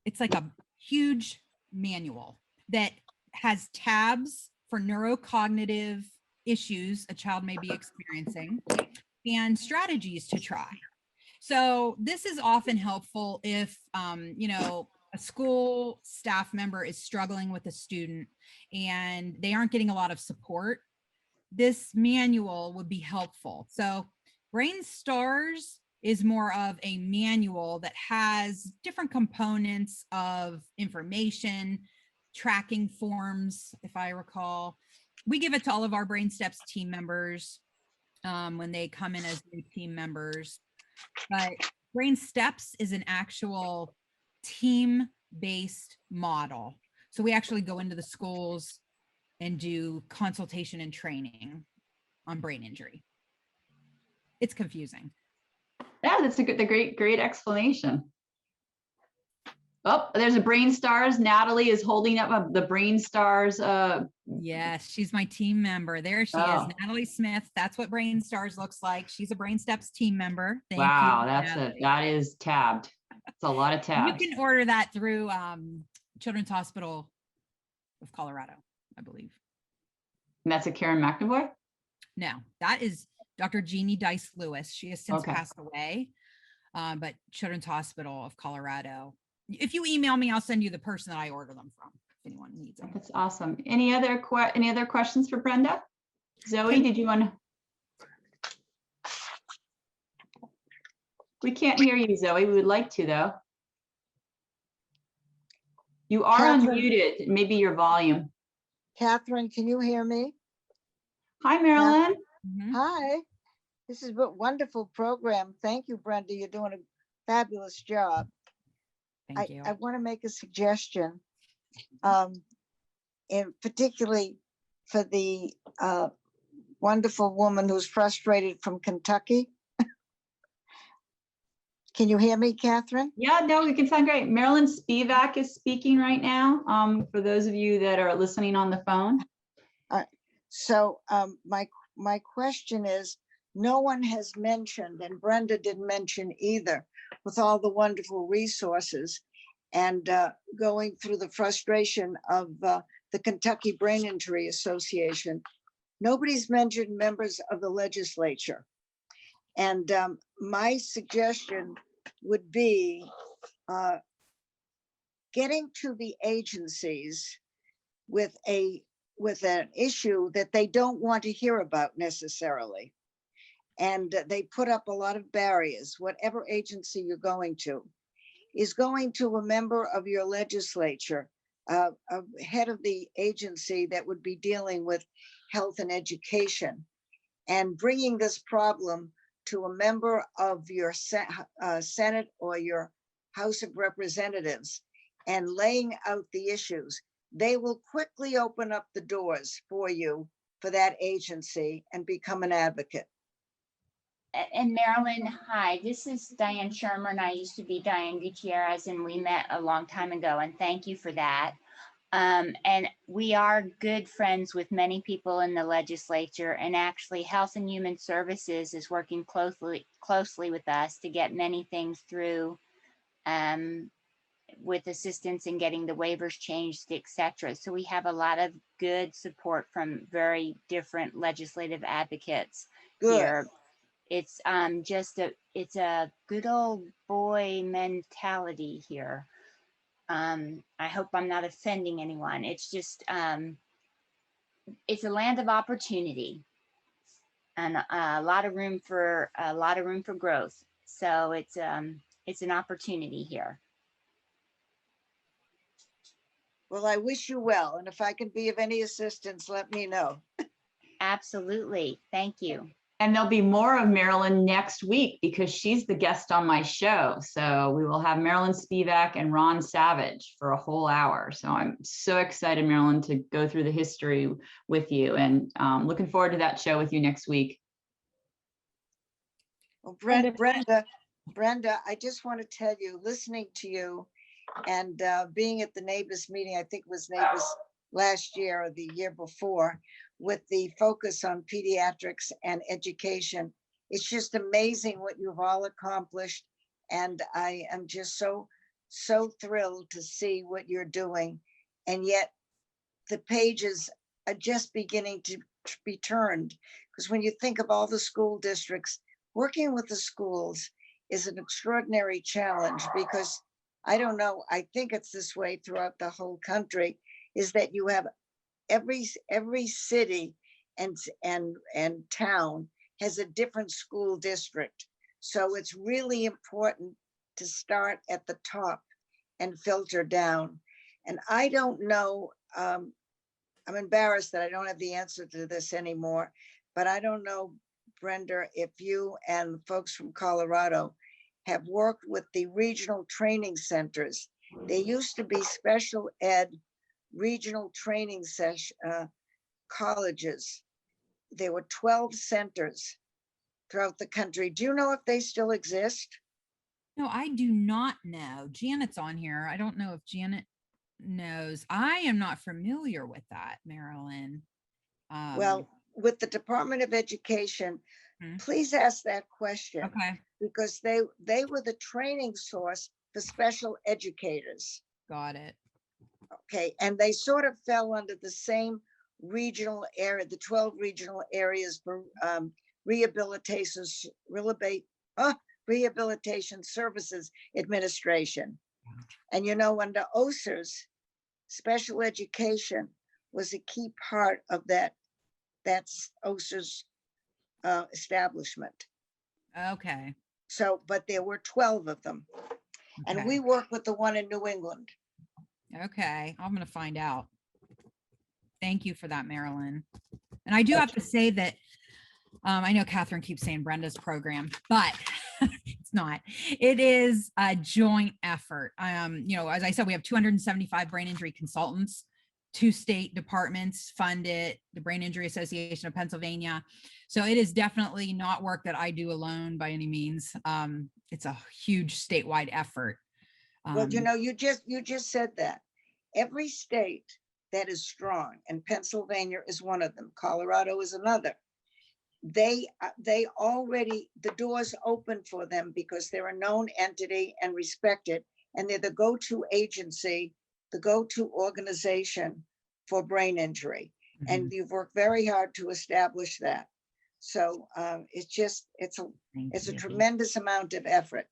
It's like a huge manual that has tabs for neurocognitive issues a child may be experiencing and strategies to try. So this is often helpful if, a school staff member is struggling with a student and they aren't getting a lot of support. This manual would be helpful. So Brain Stars is more of a manual that has different components of information, tracking forms, if I recall. We give it to all of our Brain Steps team members when they come in as new team members. But Brain Steps is an actual team-based model. So we actually go into the schools and do consultation and training on brain injury. It's confusing. Yeah, that's the great explanation. Oh, there's a Brain Stars. Natalie is holding up the Brain Stars. Yes, she's my team member. There she is, Natalie Smith. That's what Brain Stars looks like. She's a Brain Steps team member. Thank wow, you, that's Natalie. that is tabbed. It's a lot of tabs. You can order that through Children's Hospital of Colorado, I believe. And that's a Karen McAvoy? No, that is Dr. Jeannie Dice Lewis. She has since Okay. passed away, but Children's Hospital of Colorado. If you email me, I'll send you the person that I order them from, if anyone needs them. That's awesome. Any other questions for Brenda? Zoe, did you want to? We can't hear you, Zoe. We would like to, though. You are Catherine. unmuted. Maybe your volume. Catherine, can you hear me? Hi, Marilyn. Mhm. Hi, this is a wonderful program. Thank you, Brenda. You're doing a fabulous job. Thank you. I want to make a suggestion, and particularly for the wonderful woman who's frustrated from Kentucky. Can you hear me, Catherine? Yeah, no, we can sound great. Marilyn Spivak is speaking right now, for those of you that are listening on the phone. So my question is, no one has mentioned, and Brenda didn't mention either, with all the wonderful resources and going through the frustration of the Kentucky Brain Injury Association, nobody's mentioned members of the legislature. And my suggestion would be getting to the agencies with an issue that they don't want to hear about necessarily. And they put up a lot of barriers. Whatever agency you're going to is going to a member of your legislature, a head of the agency that would be dealing with health and education, and bringing this problem to a member of your Senate or your House of Representatives and laying out the issues. They will quickly open up the doors for you for that agency and become an advocate. And Marilyn, hi, this is Diane Shermer, and I used to be Diane Gutierrez, and we met a long time ago, and thank you for that. And we are good friends with many people in the legislature, and actually Health and Human Services is working closely with us to get many things through, with assistance in getting the waivers changed, etc. So we have a lot of good support from very different legislative advocates here. It's it's a good old boy mentality here. I hope I'm not offending anyone. It's just it's a land of opportunity and a lot of room for growth. So it's an opportunity here. Well, I wish you well, and if I can be of any assistance, let me know. Absolutely. Thank you. And there'll be more of Marilyn next week because she's the guest on my show. So we will have Marilyn Spivak and Ron Savage for a whole hour. So I'm so excited, Marilyn, to go through the history with you, and looking forward to that show with you next week. Well, Brenda, I just want to tell you, listening to you and being at the neighbors meeting, I think it was neighbors last year or the year before, with the focus on pediatrics and education. It's just amazing what you've all accomplished. And I am just so thrilled to see what you're doing. And yet the pages are just beginning to be turned. Because when you think of all the school districts, working with the schools is an extraordinary challenge, because I don't know, I think it's this way throughout the whole country, is that you have every city and town has a different school district. So it's really important to start at the top and filter down. And I don't know, I'm embarrassed that I don't have the answer to this anymore, but I don't know, Brenda, if you and folks from Colorado have worked with the regional training centers. They used to be special ed regional training colleges. There were 12 centers throughout the country. Do you know if they still exist? No, I do not know. Janet's on here. I don't know if Janet knows. I am not familiar with that, Marilyn. Well, with the Department of Education, please ask that question. Okay. Because they were the training source for special educators. Got it. Okay, and they sort of fell under the same regional area, the 12 regional areas for Rehabilitation Services Administration. And you know, under OSERS, special education was a key part of that's OSERS establishment. Okay. So, but there were 12 of them. And Okay. we work with the one in New England. Okay, I'm going to find out. Thank you for that, Marilyn. And I do have to say that I know Catherine keeps saying Brenda's program, but it's not. It is a joint effort. You know, as I said, we have 275 brain injury consultants 2 state departments fund it, the Brain Injury Association of Pennsylvania. So it is definitely not work that I do alone by any means. It's a huge statewide effort. Well, you know, you just said that. Every state that is strong, and Pennsylvania is one of them, Colorado is another. They already, the doors open for them because they're a known entity and respected, and they're the go-to agency, the go-to organization for brain injury. And you've worked very hard to establish that. So it's a tremendous amount of effort.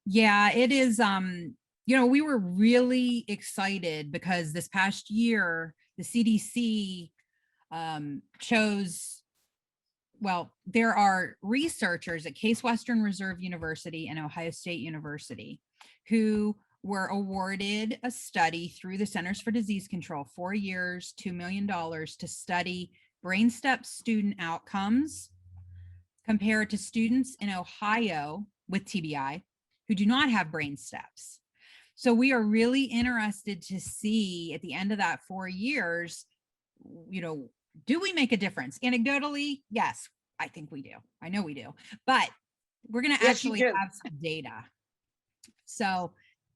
Yeah, it is. You know, we were really excited because this past year, the CDC chose, well, there are researchers at Case Western Reserve University and Ohio State University who were awarded a study through the Centers for Disease Control, 4 years, $2 million to study BrainStep student outcomes compared to students in Ohio with TBI who do not have brain steps. So we are really interested to see at the end of that 4 years, you know, do we make a difference? Anecdotally, yes, I think we do. I know we do, but we're going to Yes, you actually do. have some data. So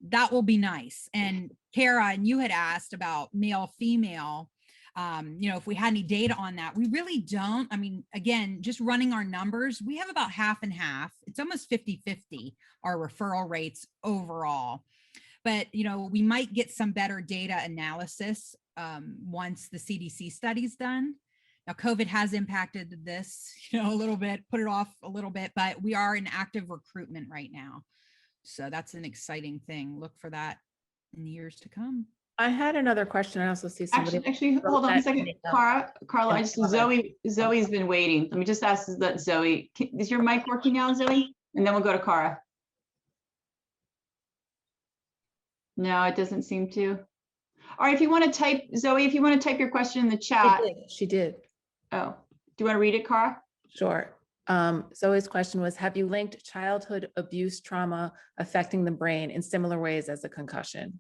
that will be nice. And Kara, and you had asked about male, female, you know, if we had any data on that. We really don't. I mean, again, just running our numbers, we have about half and half. It's almost 50-50, our referral rates overall. But, you know, we might get some better data analysis once the CDC study's done. Now, COVID has impacted this, you know, a little bit, put it off a little bit, but we are in active recruitment right now. So that's an exciting thing. Look for that in the years to come. I had another question. I also see somebody. Actually, hold on a second. Carla, I just, Zoe's been waiting. Let me just ask that Zoe, is your mic working now, Zoe? And then we'll go to Cara. No, it doesn't seem to. All right, if you want to type, Zoe, if you want to type your question in the chat. She did. Oh, do you want to read it, Cara? Sure. Zoe's question was, have you linked childhood abuse trauma affecting the brain in similar ways as a concussion?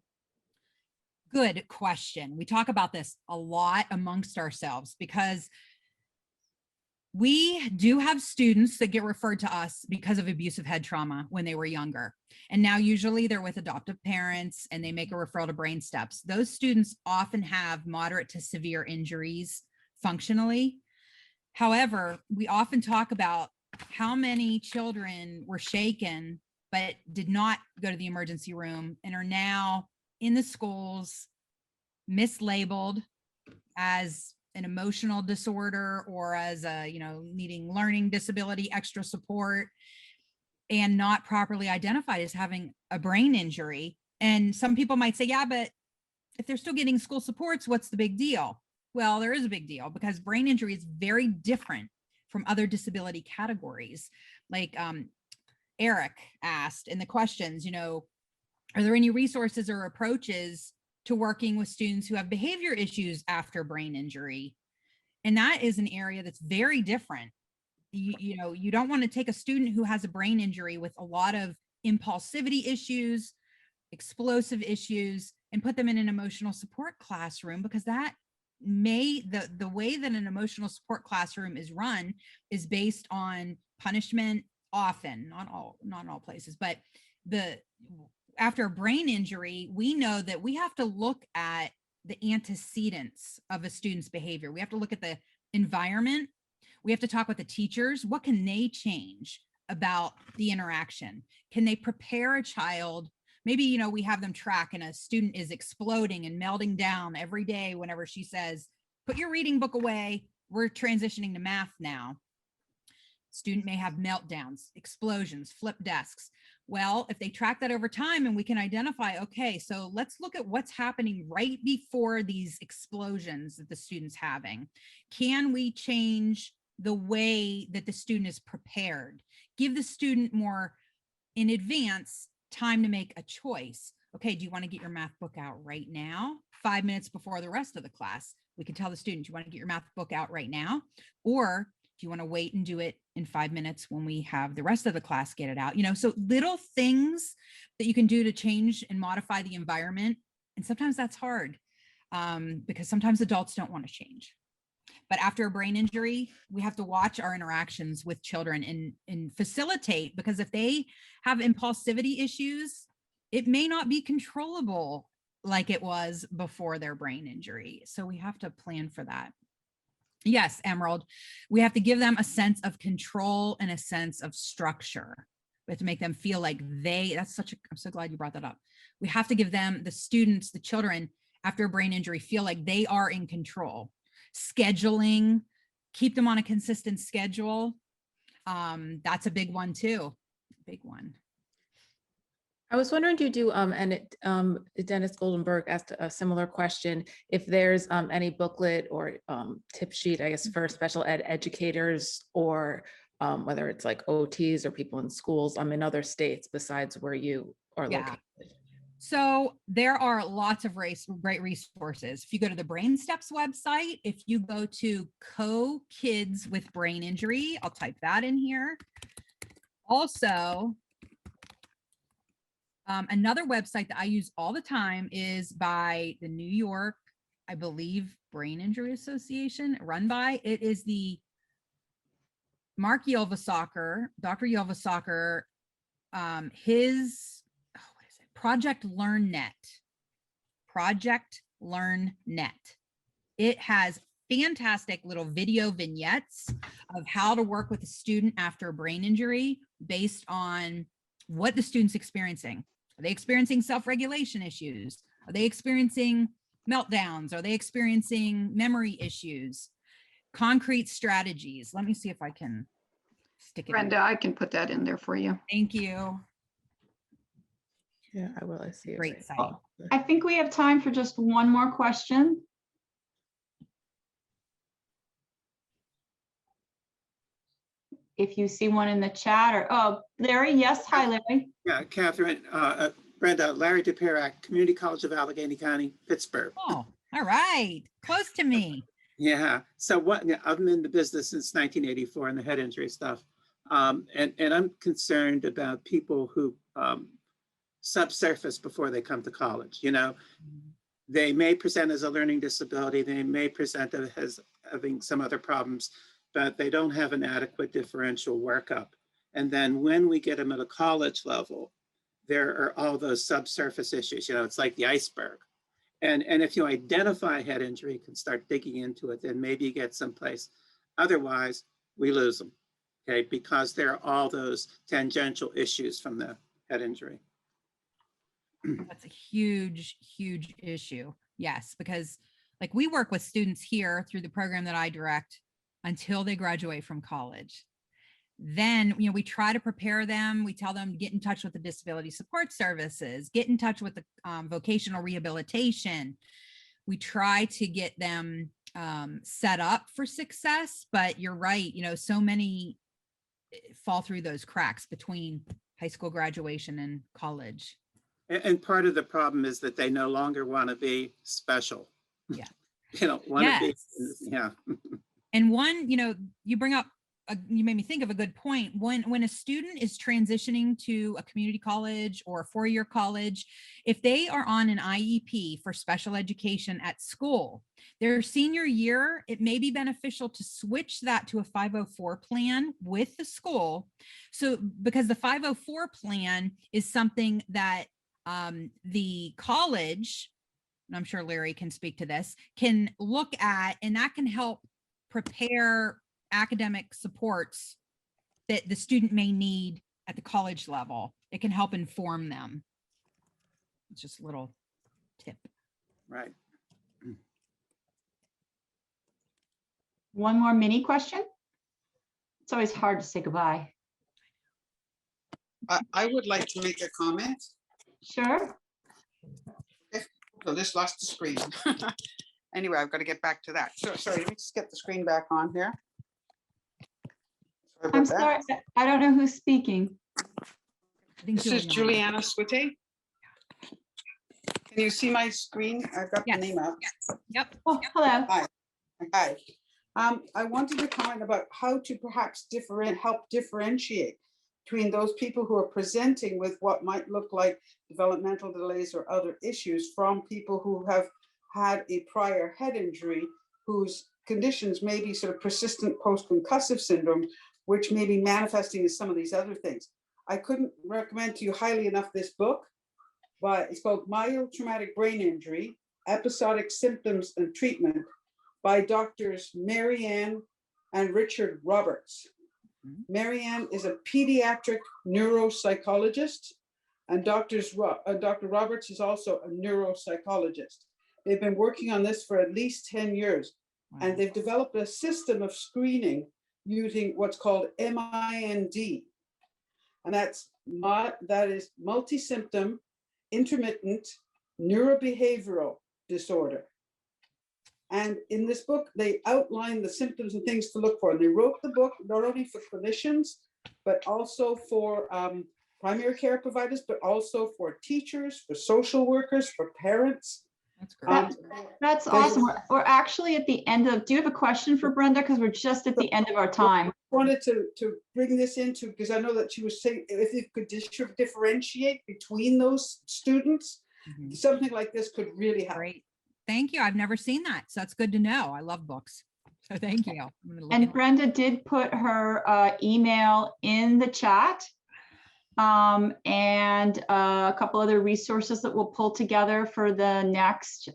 Good question. We talk about this a lot amongst ourselves because we do have students that get referred to us because of abusive head trauma when they were younger. And now usually they're with adoptive parents and they make a referral to brain steps. Those students often have moderate to severe injuries functionally. However, we often talk about how many children were shaken but did not go to the emergency room and are now in the schools mislabeled as an emotional disorder or as a, you know, needing learning disability, extra support, and not properly identified as having a brain injury. And some people might say, yeah, but if they're still getting school supports, what's the big deal? Well, there is a big deal because brain injury is very different from other disability categories. Like Eric asked in the questions, you know, are there any resources or approaches to working with students who have behavior issues after brain injury? And that is an area that's very different. You know, you don't want to take a student who has a brain injury with a lot of impulsivity issues, explosive issues, and put them in an emotional support classroom, because that the way that an emotional support classroom is run is based on punishment, often, not in all places, but after a brain injury, we know that we have to look at the antecedents of a student's behavior. We have to look at the environment. We have to talk with the teachers. What can they change about the interaction? Can they prepare a child? Maybe, you know, we have them track and a student is exploding and melting down every day whenever she says, put your reading book away. We're transitioning to math now. Student may have meltdowns, explosions, flip desks. Well, if they track that over time and we can identify, okay, so let's look at what's happening right before these explosions that the student's having. Can we change the way that the student is prepared? Give the student more in advance time to make a choice. Okay, do you want to get your math book out right now? 5 minutes before the rest of the class, we can tell the student, do you want to get your math book out right now? Or do you want to wait and do it in 5 minutes when we have the rest of the class get it out? You know, so little things that you can do to change and modify the environment. And sometimes that's hard. because sometimes adults don't want to change. But after a brain injury, we have to watch our interactions with children and facilitate, because if they have impulsivity issues, it may not be controllable like it was before their brain injury. So we have to plan for that. Yes, Emerald, we have to give them a sense of control and a sense of structure. We have to make them feel like I'm so glad you brought that up. We have to give them, the students, the children after a brain injury, feel like they are in control. Scheduling, keep them on a consistent schedule. That's a big one too, big one. I was wondering, do you do, Dennis Goldenberg asked a similar question, if there's any booklet or tip sheet, I guess, for special ed educators, or whether it's like OTs or people in schools in other states besides where you are located. So there are lots of great resources. If you go to the Brain Steps website, if you go to Kids with Brain Injury, I'll type that in here. Also, another website that I use all the time is by the New York, I believe, Brain Injury Association, it is the Mark Yelvasaker, Dr. Yelvasaker, his, what is it? Project LearnNet. It has fantastic little video vignettes of how to work with a student after a brain injury based on what the student's experiencing. Are they experiencing self-regulation issues? Are they experiencing meltdowns? Are they experiencing memory issues? Concrete strategies. Let me see if I can stick it. Brenda, I can put that in there for you. Thank you. Yeah, I will. I see it. Great site. I think we have time for just one more question. If you see one in the chat, or, oh, Larry, yes, hi, Larry. Yeah, Catherine, Brenda, Larry DePerac, Community College of Allegheny County, Pittsburgh. Oh, all right. Close to me. Yeah, so I've been in the business since 1984 and the head injury stuff. And I'm concerned about people who subsurface before they come to college. You know, they may present as a learning disability, they may present as having some other problems, but they don't have an adequate differential workup. And then when we get them at a college level, there are all those subsurface issues. You know, it's like the iceberg. And if you identify head injury, you can start digging into it, then maybe you get someplace. Otherwise, we lose them, okay? Because there are all those tangential issues from the head injury. That's a huge, huge issue. Yes, because like we work with students here through the program that I direct until they graduate from college. Then, you know, we try to prepare them. We tell them to get in touch with the disability support services, get in touch with the vocational rehabilitation. We try to get them set up for success, but you're right. You know, so many fall through those cracks between high school graduation and college. And part of the problem is that they no longer want to be special. Yeah. You know, want to be, yeah. And one, you know, you bring up, you made me think of a good point. When a student is transitioning to a community college or a four-year college, if they are on an IEP for special education at school, their senior year, it may be beneficial to switch that to a 504 plan with the school. So because the 504 plan is something that the college, and I'm sure Larry can speak to this, can look at, and that can help prepare academic supports that the student may need at the college level. It can help inform them. It's just a little tip. Right. One more mini question. It's always hard to say goodbye. I would like to make a comment. Sure. So this lost the screen. Anyway, I've got to get back to that. So sorry, let me just get the screen back on here. Sorry I'm about that. sorry, I don't know who's speaking. I think This is Juliana Switte. Can you see my screen? I've got Yes. the name out. Yep. Oh, hello. Hi. I wanted to comment about how to perhaps help differentiate between those people who are presenting with what might look like developmental delays or other issues from people who have had a prior head injury whose conditions may be sort of persistent post-concussive syndrome, which may be manifesting as some of these other things. I couldn't recommend to you highly enough this book, but it's called Mild Traumatic Brain Injury, Episodic Symptoms and Treatment by Doctors Marianne and Richard Roberts. Marianne is a pediatric neuropsychologist, and Dr. Roberts is also a neuropsychologist. They've been working on this for at least 10 years, and they've developed a system of screening using what's called MIND. And that is multi-symptom intermittent neurobehavioral disorder. And in this book, they outline the symptoms and things to look for. And they wrote the book not only for clinicians, but also for primary care providers, but also for teachers, for social workers, for parents. That's great. That's awesome. We're actually at the end of, do you have a question for Brenda? Because we're just at the end of our time. I wanted to bring this into, because I know that she was saying, if you could differentiate between those students, something like this could really help. Great. Thank you. I've never seen that. So that's good to know. I love books. So thank you. And Brenda did put her email in the chat, and a couple other resources that we'll pull together for the next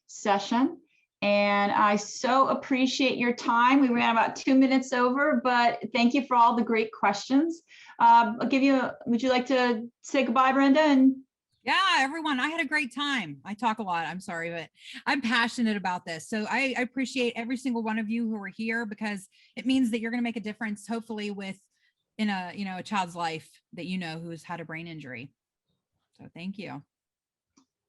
session. And I so appreciate your time. We ran about 2 minutes over, but thank you for all the great questions. I'll give you, would you like to say goodbye, Brenda? And yeah, everyone, I had a great time. I talk a lot, I'm sorry, but I'm passionate about this. So I appreciate every single one of you who are here, because it means that you're going to make a difference, hopefully in a child's life that who's had a brain injury. So thank you.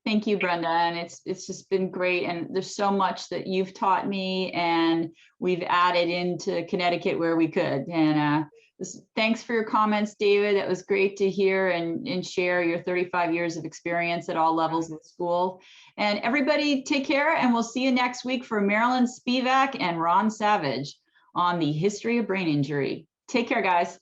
thank you, Brenda. And it's just been great. And there's so much that you've taught me and we've added into Connecticut where we could. And thanks for your comments, David. That was great to hear and share your 35 years of experience at all levels of school. And everybody take care, and we'll see you next week for Marilyn Spivak and Ron Savage on the history of brain injury. Take care, guys.